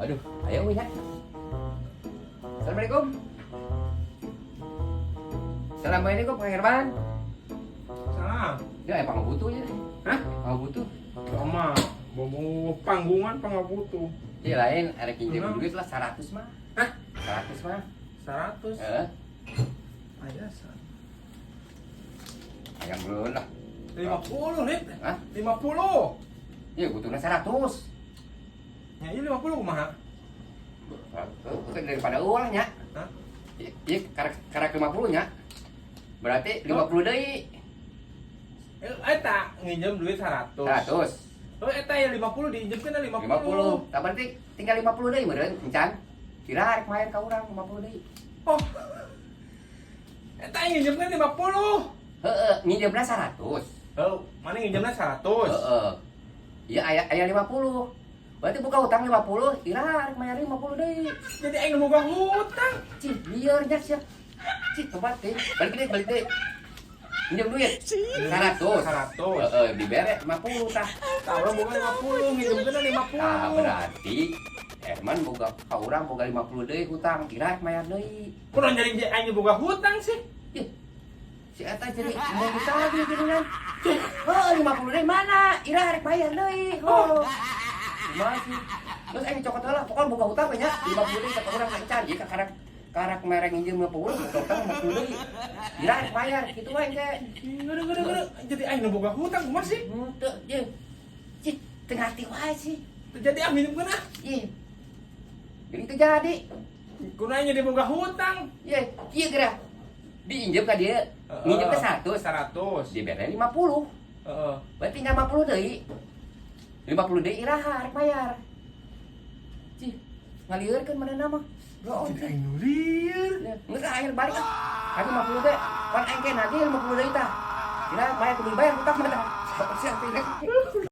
Aduh, ayo ya. Assalamualaikum. Assalamualaikum Pak Herman. Salam. Ya, apa nggak butuh ya? Hah? Nggak butuh. Sama mau panggungan pangabutu. Iya lain, ada pinjam duit lah 100 mah. Hah? 100 mah. 100. Ayasan. Ayam belum lah. 50 nih. Hah? 50. Iya, butuhnya 100. Ya ini 50 kumaha? Bukan daripada uang nya. Hah? Iya, karak 50 nya. Berarti 50 deui. Eta nginjem duit 100. 100. Oh eta ya 50 diinjemkeun 50. 50. Tak berarti tinggal 50 deui meureun, encan. Kira rek main ka urang 50 deui. Oh. Eta nginjemkeun 50. Heeh, minjemna 100. Oh, mana nginjemna 100? Heeh. Iya aya 50. Berarti buka utang 50, kira rek mayar 50 deui. Jadi aing nu boga hutang. Cih, biar nya sia. Cih, tobat teh. Balik deh. Minjem duit 100. 100. Heeh, dibere 50 tah. Tah urang boga 50, nginjemkeun 50. Nah, berarti Herman boga ka urang boga 50 deui hutang, kira rek mayar deui. Kunaon jadi aing boga hutang sih? Ih, si eta jadi mau ditagih gitu kan. Oh, 50 deui mana? Ira rek bayar deui. Oh. Masih. Terus aing cokot heula, pokoknya boga hutang we nya 50 deui ka urang encan ieu ka karak merek nginjem 50 hutang 50 deui. Ira rek bayar kitu wae teh. Gede. Jadi aing nu boga hutang kumaha sih? Henteu, jeung. Cik, teu ngarti wae sih. Jadi aing nginjemkeun ah. Ih. Jadi teu jadi. Kunaon jadi boga hutang? Ye, ieu geura. Diinjem ka dieu. Nginjem teh 100. 100. Dibere 50. Heeh. Berarti tinggal 50 deui. 50 deui iraha rek bayar. Cih, ngalieureun manehna mah. Bro, Jadi aing nu lieur. geus akhir balik ah. Kan 50 deui. Kan engke nanti 50 deui tah. Kira bayar kudu bayar hutang mah tah. Siap, siap.